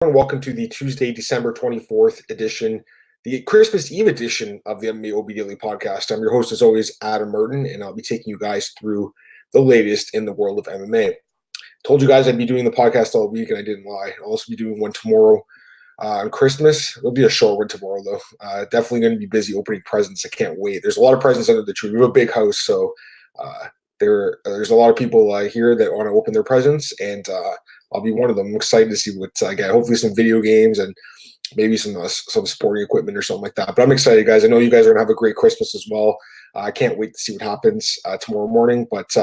Welcome to the Tuesday, December 24th edition, the Christmas Eve edition of the MMAOB Daily Podcast. I'm your host, as always, Adam Merton, and I'll be taking you guys through the latest in the world of MMA. Told you guys I'd be doing the podcast all week, and I didn't lie. I'll also be doing one tomorrow on Christmas. It'll be a short one tomorrow, though. Definitely going to be busy opening presents. I can't wait. There's a lot of presents under the tree. We have a big house, so there's a lot of people here that want to open their presents, and I'll be one of them. I'm excited to see what I get. Hopefully some video games and maybe some sporting equipment or something like that. But I'm excited, guys. I know you guys are going to have a great Christmas as well. I can't wait to see what happens tomorrow morning. But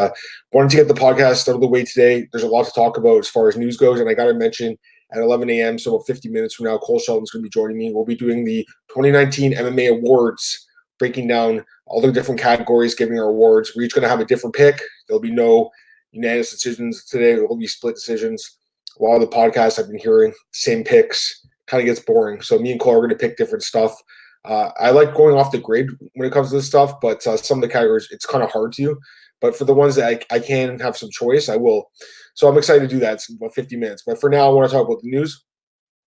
wanted to get the podcast out of the way today. There's a lot to talk about as far as news goes. And I got to mention at 11 a.m., so about 50 minutes from now, Cole Shelton's going to be joining me. We'll be doing the 2019 MMA Awards, breaking down all the different categories, giving our awards. We're each going to have a different pick. There'll be no unanimous decisions today. There will be split decisions. A lot of the podcasts I've been hearing, same picks, kind of gets boring. So me and Cole are going to pick different stuff. I like going off the grid when it comes to this stuff, but some of the categories, it's kind of hard to. But for the ones that I can have some choice, I will. So I'm excited to do that. It's about 50 minutes. But for now, I want to talk about the news.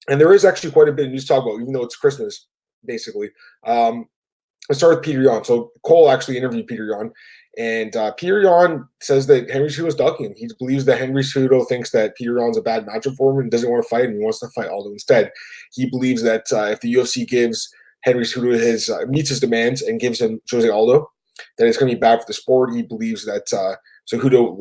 And there is actually quite a bit of news to talk about, even though it's Christmas, basically. Let's start with Petr Yan. So Cole actually interviewed Petr Yan. And Petr Yan says that Henry Cejudo is ducking him. He believes that Henry Cejudo thinks that Petr Yan's a bad matchup for him and doesn't want to fight, and he wants to fight Aldo instead. He believes that if the UFC gives Henry Cejudo meets his demands and gives him Jose Aldo, that it's going to be bad for the sport. He believes that Cejudo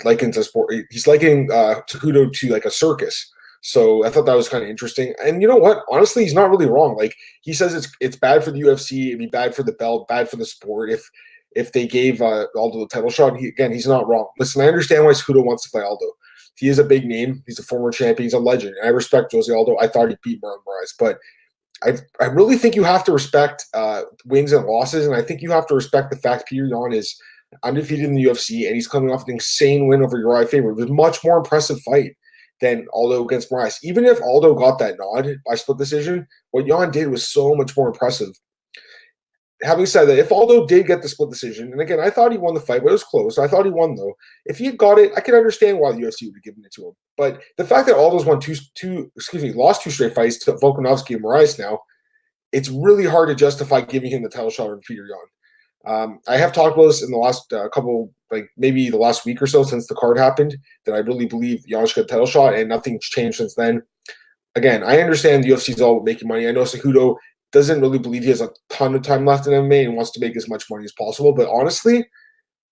likens the sport. He's likening Cejudo to like a circus. So I thought that was kind of interesting. And you know what? Honestly, he's not really wrong. Like, he says it's bad for the UFC, it'd be bad for the belt, bad for the sport if they gave Aldo the title shot. He's not wrong. Listen, I understand why Cejudo wants to fight Aldo. He is a big name. He's a former champion. He's a legend. And I respect Jose Aldo. I thought he beat Marlon Moraes. But I really think you have to respect wins and losses, and I think you have to respect the fact Petr Yan is undefeated in the UFC, and he's coming off an insane win over Uriah Faber. It was a much more impressive fight than Aldo against Moraes. Even if Aldo got that nod by split decision, what Yan did was so much more impressive. Having said that, if Aldo did get the split decision, and again, I thought he won the fight, but it was close. I thought he won, though. If he had got it, I can understand why the UFC would have given it to him. But the fact that Aldo's lost two straight fights to Volkanovski and Moraes now, it's really hard to justify giving him the title shot over Petr Yan. I have talked about this in the last maybe the last week or so since the card happened, that I really believe Yan should get the title shot, and nothing's changed since then. Again, I understand the UFC is all about making money. I know Cejudo doesn't really believe he has a ton of time left in MMA and wants to make as much money as possible. But honestly,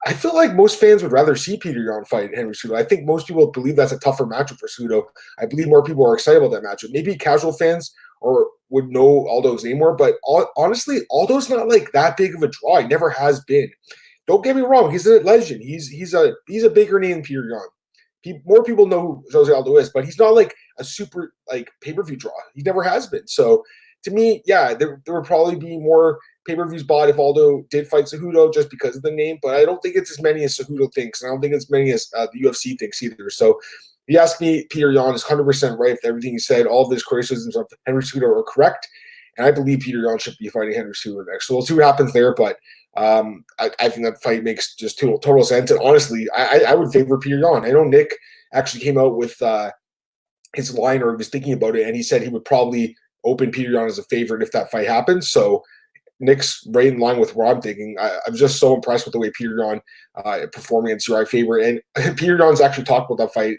I feel like most fans would rather see Petr Yan fight Henry Cejudo. I think most people believe that's a tougher matchup for Cejudo. I believe more people are excited about that matchup. Maybe casual fans would know Aldo's name more, but honestly, Aldo's not like that big of a draw. He never has been. Don't get me wrong; he's a legend. He's a bigger name than Petr Yan. More people know who Jose Aldo is, but he's not like a super pay-per-view draw. He never has been. So to me, yeah, there would probably be more pay-per-views bought if Aldo did fight Cejudo just because of the name, but I don't think it's as many as Cejudo thinks, and I don't think it's as many as the UFC thinks either. So if you ask me, Petr Yan is 100% right with everything he said. All of his criticisms of Henry Cejudo are correct, and I believe Petr Yan should be fighting Henry Cejudo next. So we'll see what happens there, but I think that fight makes just total sense, and honestly, I would favor Petr Yan. I know Nick actually came out with his line, or he was thinking about it, and he said he would probably open Petr Yan as a favorite if that fight happens. So Nick's right in line with what I'm thinking. I'm just so impressed with the way Petr Yan performing against Uriah Faber. And Petr Yan's actually talked about that fight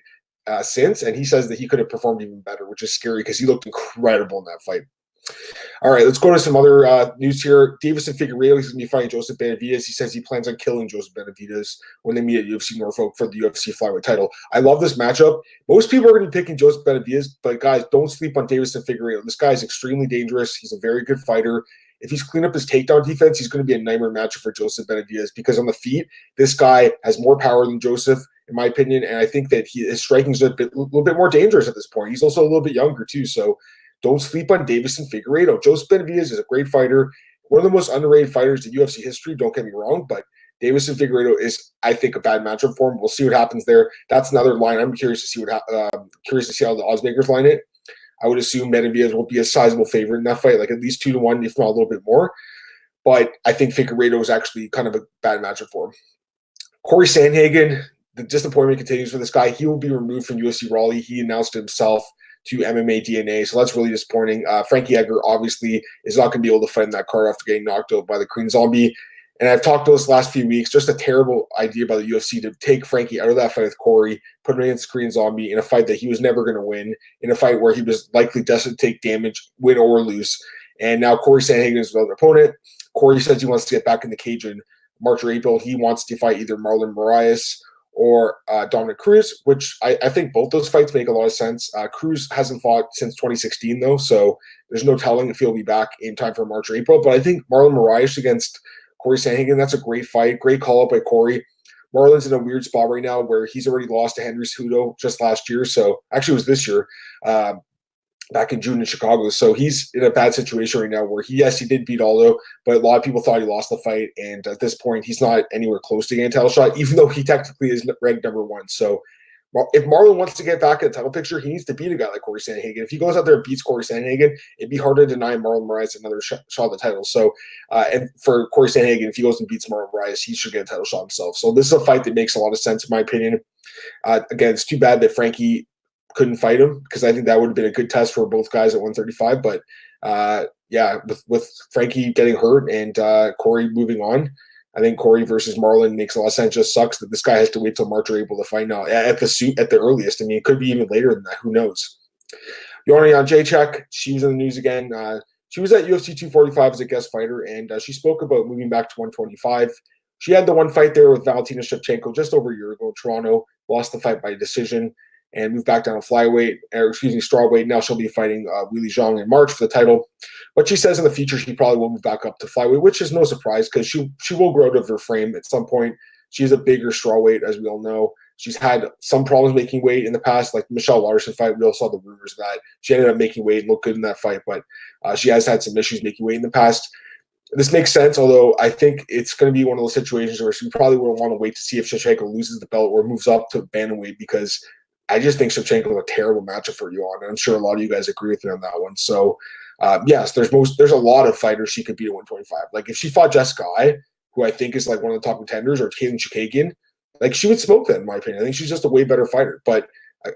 since, and he says that he could have performed even better, which is scary because he looked incredible in that fight. All right, let's go to some other news here. Deiveson Figueiredo, he's going to be fighting Joseph Benavidez. He says he plans on killing Joseph Benavidez when they meet at UFC Norfolk for the UFC flyweight title. I love this matchup. Most people are going to be picking Joseph Benavidez, but guys, don't sleep on Deiveson Figueiredo. This guy is extremely dangerous. He's a very good fighter. If he's cleaned up his takedown defense, he's going to be a nightmare matchup for Joseph Benavidez because on the feet, this guy has more power than Joseph, in my opinion, and I think that his striking is a little bit more dangerous at this point. He's also a little bit younger too, so don't sleep on Deiveson Figueiredo. Joseph Benavidez is a great fighter, one of the most underrated fighters in UFC history, don't get me wrong, but Deiveson Figueiredo is, I think, a bad matchup for him. We'll see what happens there. That's another line I'm curious to see how the oddsmakers line it. I would assume Benavidez will be a sizable favorite in that fight, like at least 2-1, if not a little bit more. But I think Figueiredo is actually kind of a bad matchup for him. Cory Sandhagen, the disappointment continues for this guy. He will be removed from UFC Raleigh. He announced it himself to MMA DNA. So that's really disappointing. Frankie Edgar obviously is not going to be able to fight in that card after getting knocked out by the Korean Zombie. And I've talked about this last few weeks, just a terrible idea by the UFC to take Frankie out of that fight with Cory, put him against Korean Zombie in a fight that he was never going to win, in a fight where he was likely destined to take damage, win or lose. And now Cory Sandhagen is another opponent. Cory says he wants to get back in the cage in March or April. He wants to fight either Marlon Moraes or Dominic Cruz, which I think both those fights make a lot of sense. Cruz hasn't fought since 2016, though, so there's no telling if he'll be back in time for March or April. But I think Marlon Moraes against Cory Sandhagen, that's a great fight. Great call-up by Cory. Marlon's in a weird spot right now where he's already lost to Henry Cejudo just last year. So actually it was this year, back in June in Chicago. So he's in a bad situation right now where he did beat Aldo, but a lot of people thought he lost the fight. And at this point, he's not anywhere close to getting a title shot, even though he technically is ranked number one. So if Marlon wants to get back in the title picture, he needs to beat a guy like Cory Sandhagen. If he goes out there and beats Cory Sandhagen, it'd be hard to deny Marlon Moraes another shot at the title. So, and for Cory Sandhagen, if he goes and beats Marlon Moraes, he should get a title shot himself. So this is a fight that makes a lot of sense, in my opinion. Again, it's too bad that Frankie couldn't fight him, because I think that would have been a good test for both guys at 135. But with Frankie getting hurt and Cory moving on, I think Cory versus Marlon makes a lot of sense. Just sucks that this guy has to wait till March or April to fight now at the earliest. I mean, it could be even later than that. Who knows? Joanna Jedrzejczyk, she was in the news again. She was at UFC 245 as a guest fighter, and she spoke about moving back to 125. She had the one fight there with Valentina Shevchenko just over a year ago in Toronto, lost the fight by decision, and moved back down to strawweight. Now she'll be fighting Weili Zhang in March for the title. But she says in the future she probably will move back up to flyweight, which is no surprise because she will grow out of her frame at some point. She's a bigger strawweight, as we all know. She's had some problems making weight in the past, like the Michelle Larson fight. We all saw the rumors of that. She ended up making weight and looked good in that fight, but she has had some issues making weight in the past. This makes sense, although I think it's going to be one of those situations where she probably will want to wait to see if Shevchenko loses the belt or moves up to bantamweight, because I just think Shevchenko is a terrible matchup for Joanna. I'm sure a lot of you guys agree with me on that one. So, yes, there's a lot of fighters she could beat at 125. Like if she fought Jessica Ai, who I think is like one of the top contenders, or Katlyn Chookagian, like she would smoke that in my opinion. I think she's just a way better fighter. But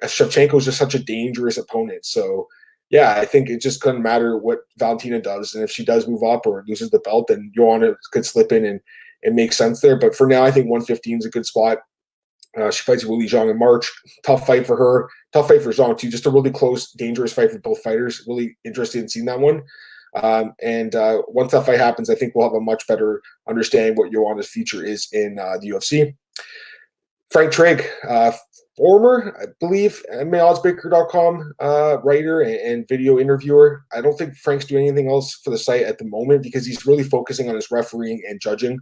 Shevchenko is just such a dangerous opponent. So, yeah, I think it just couldn't matter what Valentina does. And if she does move up or loses the belt, then Joanna could slip in and it makes sense there. But for now, I think 115 is a good spot. She fights Weili Zhang in March. Tough fight for her. Tough fight for Zhang, too. Just a really close, dangerous fight for both fighters. Really interested in seeing that one. And once that fight happens, I think we'll have a much better understanding what Joanna's future is in the UFC. Frank Trigg, former, I believe, MMAOddsbreaker.com writer and video interviewer. I don't think Frank's doing anything else for the site at the moment because he's really focusing on his refereeing and judging.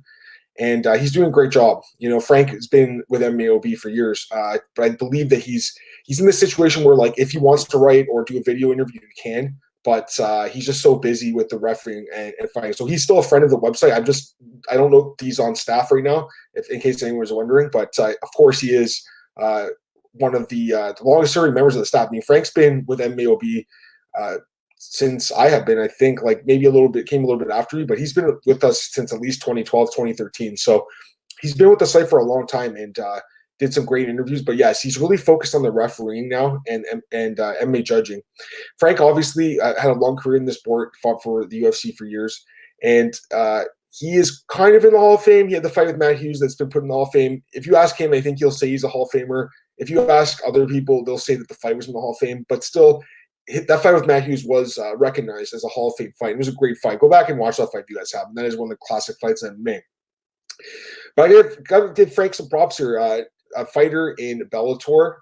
And he's doing a great job. You know, Frank has been with MMAOB for years, but I believe that he's in this situation where, like, if he wants to write or do a video interview, he can. But he's just so busy with the refereeing and fighting. So he's still a friend of the website. I don't know if he's on staff right now, in case anyone was wondering. But of course, he is one of the longest serving members of the staff. I mean, Frank's been with MMAOB since I have been, I think, like maybe came a little bit after me, but he's been with us since at least 2012, 2013. So he's been with the site for a long time and did some great interviews. But yes, he's really focused on the refereeing now and MMA judging. Frank obviously had a long career in this sport, fought for the UFC for years, and he is kind of in the Hall of Fame. He had the fight with Matt Hughes that's been put in the Hall of Fame. If you ask him, I think he'll say he's a Hall of Famer. If you ask other people, they'll say that the fight was in the Hall of Fame. But still, that fight with Matt Hughes was recognized as a Hall of Fame fight. It was a great fight. Go back and watch that fight if you guys haven't. That is one of the classic fights in MMA. But I got to give Frank some props here. A fighter in Bellator.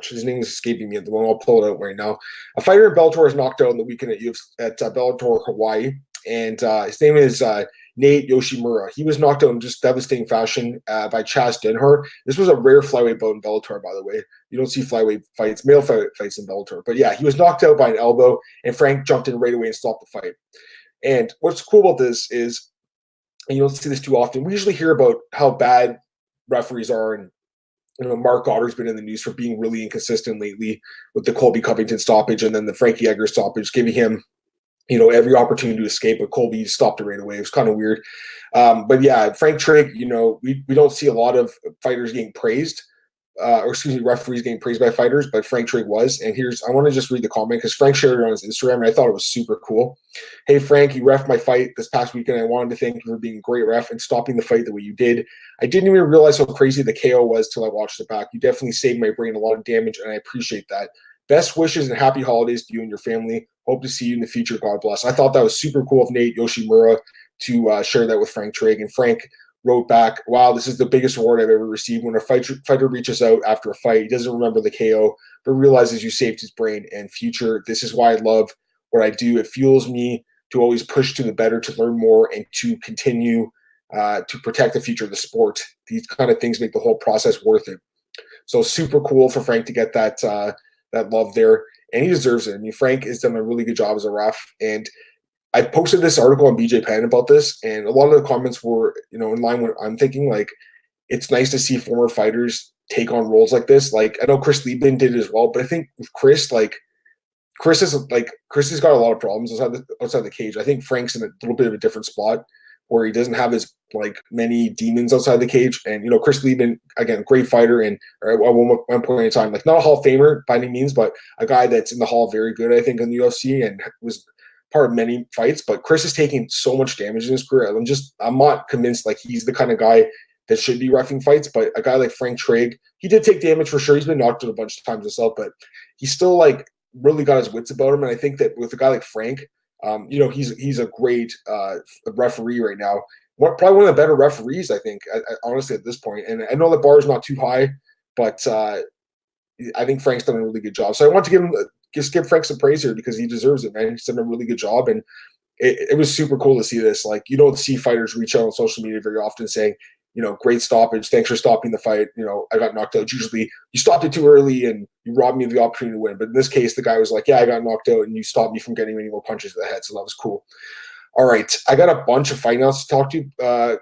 His name is escaping me at the moment. I'll pull it out right now. A fighter in Bellator was knocked out in the weekend at Bellator Hawaii. And his name is Nate Yoshimura. He was knocked out in just devastating fashion by Chaz Denhar. This was a rare flyweight bout in Bellator, by the way. You don't see flyweight fights, male fights in Bellator. But yeah, he was knocked out by an elbow, and Frank jumped in right away and stopped the fight. And what's cool about this is, and you don't see this too often, we usually hear about how bad referees are, and Mark Goddard's been in the news for being really inconsistent lately with the Colby Covington stoppage and then the Frankie Edgar stoppage, giving him every opportunity to escape, but Colby stopped it right away. It was kind of weird. But yeah, Frank Trigg, we don't see a lot of fighters getting praised, referees getting praised by fighters, but Frank Trigg was. And I want to just read the comment because Frank shared it on his Instagram, and I thought it was super cool. Hey, Frank, you ref my fight this past weekend. I wanted to thank you for being a great ref and stopping the fight the way you did. I didn't even realize how crazy the KO was till I watched it back. You definitely saved my brain a lot of damage, and I appreciate that. Best wishes and happy holidays to you and your family. Hope to see you in the future. God bless. I thought that was super cool of Nate Yoshimura to share that with Frank Trigg. And Frank wrote back, wow, this is the biggest award I've ever received. When a fighter reaches out after a fight, he doesn't remember the KO, but realizes you saved his brain and future. This is why I love what I do. It fuels me to always push to the better, to learn more, and to continue to protect the future of the sport. These kind of things make the whole process worth it. So super cool for Frank to get that love there, and he deserves it. I mean, Frank has done a really good job as a ref, and I posted this article on BJ Penn about this, and a lot of the comments were, in line with what I'm thinking. Like, it's nice to see former fighters take on roles like this. Like, I know Chris Liebman did it as well, but I think with Chris has got a lot of problems outside the cage. I think Frank's in a little bit of a different spot where he doesn't have as many demons outside the cage. And Chris Liebman, again, great fighter, and at one point in time, not a Hall of Famer by any means, but a guy that's in the Hall very good, I think, in the UFC, and was part of many fights. But Chris is taking so much damage in his career. I'm not convinced he's the kind of guy that should be reffing fights. But a guy like Frank Trigg, he did take damage for sure. He's been knocked out a bunch of times himself, but he's still really got his wits about him. And I think that with a guy like Frank, he's a great referee right now. Probably one of the better referees, I think, honestly, at this point. And I know the bar is not too high, but I think Frank's done a really good job. So I want to give Frank some praise here because he deserves it, man. He's done a really good job, and it was super cool to see this. You don't see fighters reach out on social media very often saying, great stoppage, thanks for stopping the fight. I got knocked out. Usually you stopped it too early and you robbed me of the opportunity to win. But in this case, the guy was like, yeah, I got knocked out and you stopped me from getting any more punches to the head. So that was cool. All right. I got a bunch of fight notes to talk to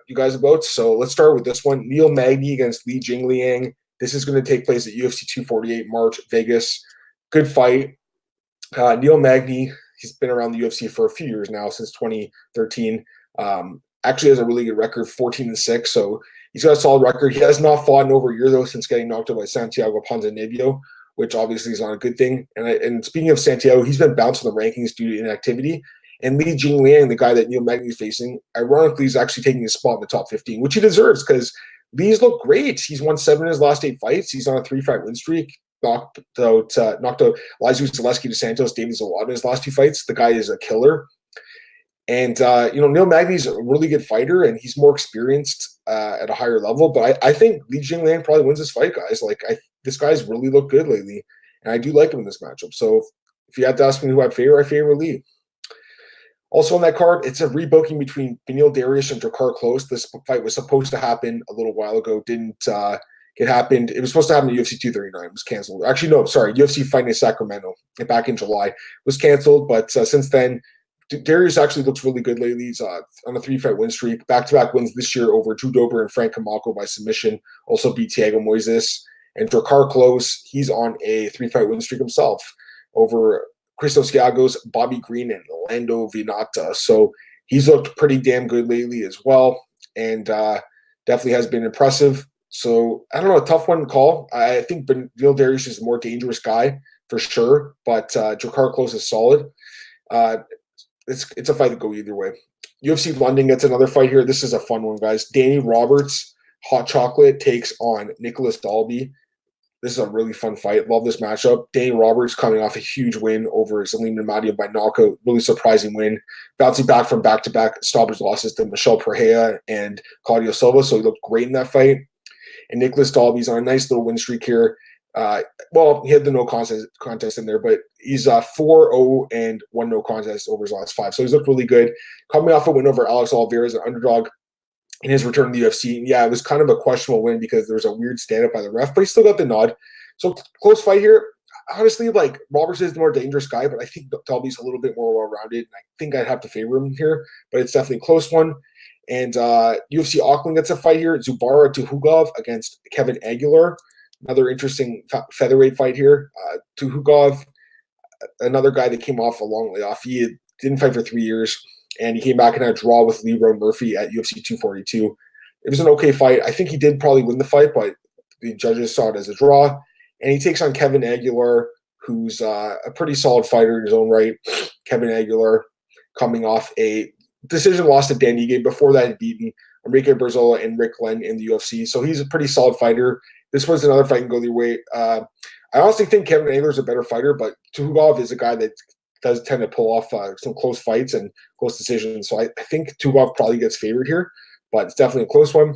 you guys about. So let's start with this one. Neil Magny against Li Jingliang. This is going to take place at UFC 248 March, Vegas. Good fight. Neil Magny, he's been around the UFC for a few years now, since 2013. Actually has a really good record, 14-6. So he's got a solid record. He has not fought in over a year, though, since getting knocked out by Santiago Ponzinibbio, which obviously is not a good thing. And speaking of Santiago, he's been bounced in the rankings due to inactivity. And Li Jingliang, the guy that Neil Magny is facing, ironically, is actually taking his spot in the top 15, which he deserves because Li's looked great. He's won 7 in his last 8 fights. He's on a 3-fight win streak. Knocked out Laizu Zaleski dos Santos, David Zawada in his last 2 fights. The guy is a killer. And, Neil Magny's a really good fighter, and he's more experienced at a higher level. But I think Li Jingliang probably wins this fight, guys. This guy's really looked good lately, and I do like him in this matchup. So if you had to ask me who I favor Li. Also on that card, it's a rebooking between Beneil Dariush and Drakkar Klose. This fight was supposed to happen a little while ago. It happened. It was supposed to happen at UFC 239. It was canceled. Actually, no, sorry. UFC fighting in Sacramento back in July. It was canceled, but since then, Dariush actually looks really good lately. He's on a 3-fight win streak. Back-to-back wins this year over Drew Dober and Frank Camacho by submission. Also beat Thiago Moises. And Drakkar Klose, he's on a 3-fight win streak himself over Christos Giagos, Bobby Green, and Lando Vinata. So he's looked pretty damn good lately as well, and definitely has been impressive. So I don't know, a tough one to call. I think Beneil Dariush is a more dangerous guy for sure, but Drakkar Klose is solid. It's a fight that go either way. UFC London gets another fight here. This is a fun one, guys. Danny Roberts, Hot Chocolate, takes on Nicolas Dalby. This is a really fun fight. Love this matchup. Danny Roberts coming off a huge win over Salim Namadia by knockout. Really surprising win. Bouncing back from back-to-back stoppage losses to Michel Pereira and Claudio Silva, so he looked great in that fight. And Nicolas Dalby's on a nice little win streak here. He had the no contest in there, but he's 4-0 and 1 no contest over his last 5. So he's looked really good. Coming off a win over Alex Oliveira as an underdog in his return to the UFC. Yeah, it was kind of a questionable win because there was a weird stand-up by the ref, but he still got the nod. So close fight here. Honestly, Roberts is the more dangerous guy, but I think Dalby's a little bit more well-rounded, and I think I'd have to favor him here, but it's definitely a close one. And UFC Auckland gets a fight here. Zubaira Tukhugov against Kevin Aguilar. Another interesting featherweight fight here. Tukhugov, another guy that came off a long layoff. He didn't fight for 3 years, and he came back and had a draw with Leroy Murphy at UFC 242. It was an okay fight. I think he did probably win the fight, but the judges saw it as a draw. And he takes on Kevin Aguilar, who's a pretty solid fighter in his own right. Kevin Aguilar coming off a decision loss to Dan Ige. Before that, he'd beaten Enrique Barzola and Rick Glenn in the UFC. So he's a pretty solid fighter. This was another fight can go their way. I honestly think Kevin Aguilar is a better fighter, but Tukhugov is a guy that does tend to pull off some close fights and close decisions. So I think Tukhugov probably gets favored here, but it's definitely a close one.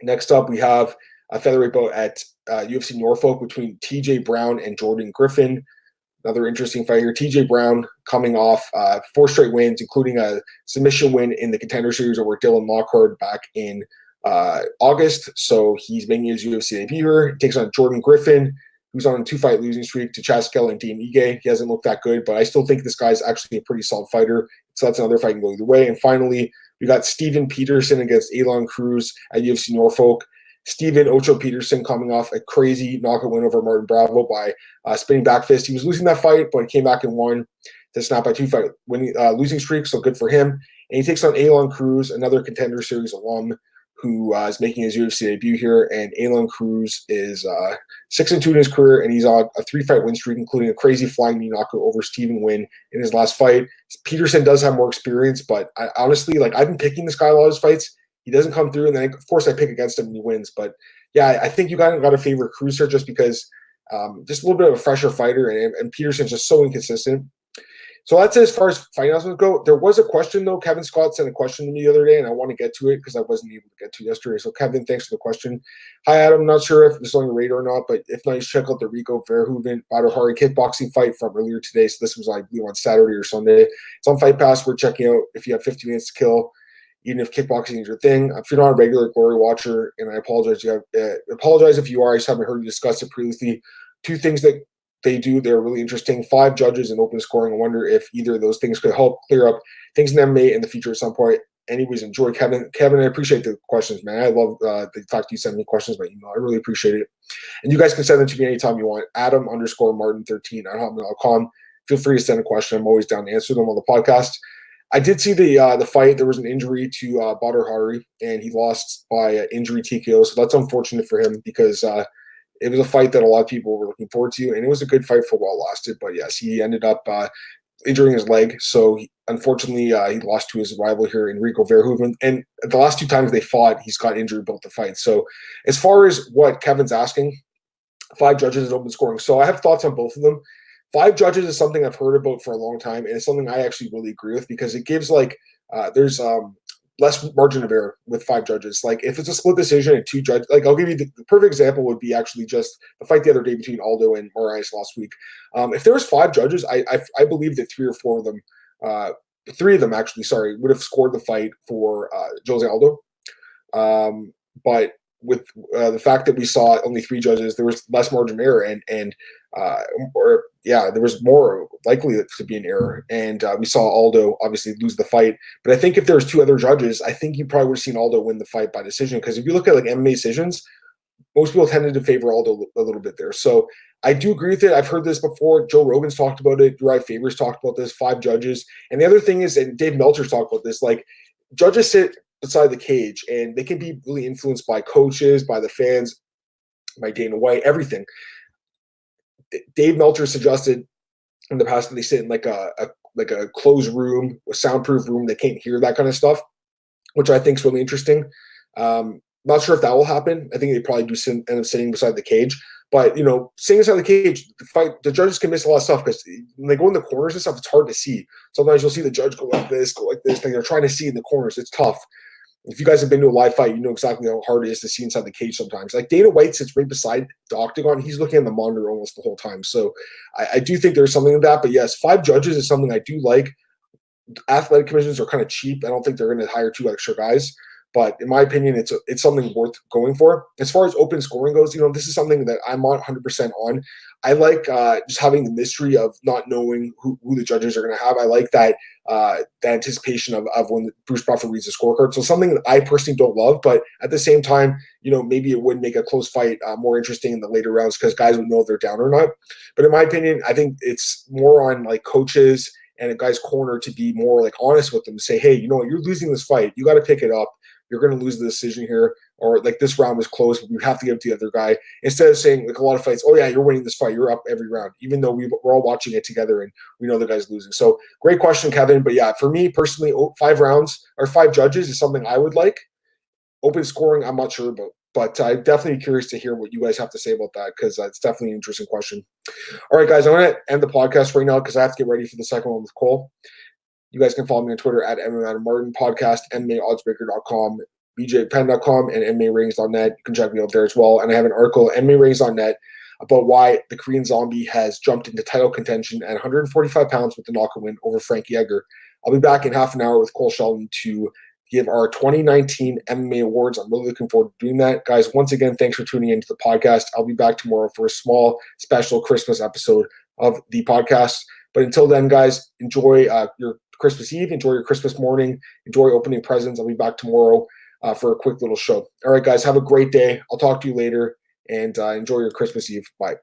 Next up, we have a featherweight bout at UFC Norfolk between TJ Brown and Jordan Griffin. Another interesting fight here. TJ Brown coming off 4 straight wins, including a submission win in the Contender Series over Dylan Lockhart back in August. So he's making his UFC debut here. He takes on Jordan Griffin, who's on a 2-fight losing streak to Chaskel and Dean Ige. He hasn't looked that good, but I still think this guy's actually a pretty solid fighter. So that's another fight can go either way. And finally, we got Steven Peterson against Aalon Cruz at UFC Norfolk. Steven Ocho Peterson coming off a crazy knockout win over Martin Bravo by spinning back fist. He was losing that fight, but he came back and won to snap a 2-fight winning losing streak, so good for him. And he takes on Aalon Cruz, another Contender Series alum who is making his UFC debut here. And Aalon Cruz is 6-2 in his career, and he's on a 3-fight win streak, including a crazy flying knee knockout over Steven Wynn in his last fight. Peterson does have more experience, but I honestly, I've been picking this guy a lot of his fights. He doesn't come through, and then, of course, I pick against him and he wins. But, yeah, I think you got to favor Cruz here just because just a little bit of a fresher fighter, and Peterson's just so inconsistent. So that's it as far as fight announcements go. There was a question, though. Kevin Scott sent a question to me the other day, and I want to get to it because I wasn't able to get to it yesterday. So, Kevin, thanks for the question. Hi, Adam. I'm not sure if this is on your radar or not, but if not, you should check out the Rico Verhoeven Badr Hari kickboxing fight from earlier today. So this was, I believe, on Saturday or Sunday. It's on Fight Pass. We're checking out if you have 50 minutes to kill, even if kickboxing is your thing. If you're not a regular Glory watcher, and I apologize, apologize if you are. I just haven't heard you discuss it previously. 2 things that they do, they're really interesting. 5 judges and open scoring. I wonder if either of those things could help clear up things in MMA in the future at some point. Anyways, enjoy, Kevin. Kevin, I appreciate the questions, man. I love the fact you send me questions by email. I really appreciate it. And you guys can send them to me anytime you want. Adam_Martin13 at hotmail.com. Feel free to send a question. I'm always down to answer them on the podcast. I did see the fight. There was an injury to Badr Hari, and he lost by injury TKO. So that's unfortunate for him because it was a fight that a lot of people were looking forward to, and it was a good fight for a while lasted. But yes, he ended up injuring his leg. So unfortunately, he lost to his rival here, Enrico Verhoeven. And the last 2 times they fought, he's got injured both the fights. So as far as what Kevin's asking, 5 judges and open scoring. So I have thoughts on both of them. 5 judges is something I've heard about for a long time, and it's something I actually really agree with because it gives there's less margin of error with 5 judges. Like if it's a split decision and 2 judges, I'll give you the perfect example would be actually just the fight the other day between Aldo and Moraes last week. If there was 5 judges, I believe that 3 or 4 of them, 3 of them actually, would have scored the fight for Jose Aldo. But with the fact that we saw only 3 judges, there was less margin of error, there was more likely to be an error. And we saw Aldo obviously lose the fight. But I think if there was 2 other judges, I think you probably would have seen Aldo win the fight by decision. Because if you look at MMA decisions, most people tended to favor Aldo a little bit there. So I do agree with it. I've heard this before. Joe Rogan's talked about it. Uriah Faber's talked about this. 5 judges. And the other thing is, and Dave Meltzer's talked about this, judges sit beside the cage, and they can be really influenced by coaches, by the fans, by Dana White, everything. Dave Meltzer suggested in the past that they sit in a closed room, a soundproof room. They can't hear that kind of stuff, which I think is really interesting. Not sure if that will happen. I think they probably do end up sitting beside the cage. But, sitting beside the cage, the judges can miss a lot of stuff because when they go in the corners and stuff, it's hard to see. Sometimes you'll see the judge go like this. They're trying to see in the corners. It's tough. If you guys have been to a live fight, you know exactly how hard it is to see inside the cage sometimes. Like Dana White sits right beside the octagon. He's looking at the monitor almost the whole time. So I do think there's something in that. But yes, 5 judges is something I do like. Athletic commissions are kind of cheap. I don't think they're going to hire 2 extra guys. But in my opinion, it's something worth going for. As far as open scoring goes, this is something that I'm on 100% on. I like just having the mystery of not knowing who the judges are going to have. I like that the anticipation of when Bruce Buffer reads the scorecard. So something that I personally don't love, but at the same time, maybe it would make a close fight more interesting in the later rounds because guys would know if they're down or not. But in my opinion, I think it's more on coaches and a guy's corner to be more honest with them, say, hey, you're losing this fight. You got to pick it up. You're going to lose the decision here. or like this round was close, but we have to give it to the other guy. Instead of saying like a lot of fights, oh yeah, you're winning this fight, you're up every round, even though we're all watching it together and we know the guy's losing. So great question, Kevin. But yeah, for me personally, 5 rounds or 5 judges is something I would like. Open scoring, I'm not sure about. But I'm definitely curious to hear what you guys have to say about that, because it's definitely an interesting question. All right, guys, I'm going to end the podcast right now because I have to get ready for the second one with Cole. You guys can follow me on Twitter at MMAOB podcast, MMAOddsbreaker.com, BJPen.com, and MMARatings.net. You can check me out there as well. And I have an article at MMARatings.net about why the Korean Zombie has jumped into title contention at 145 pounds with the knockout win over Frankie Edgar. I'll be back in half an hour with Cole Sheldon to give our 2019 MMA awards. I'm really looking forward to doing that. Guys, once again, thanks for tuning into the podcast. I'll be back tomorrow for a small special Christmas episode of the podcast. But until then, guys, enjoy your Christmas Eve, enjoy your Christmas morning, enjoy opening presents. I'll be back tomorrow for a quick little show. All right, guys, have a great day. I'll talk to you later, and enjoy your Christmas Eve. Bye.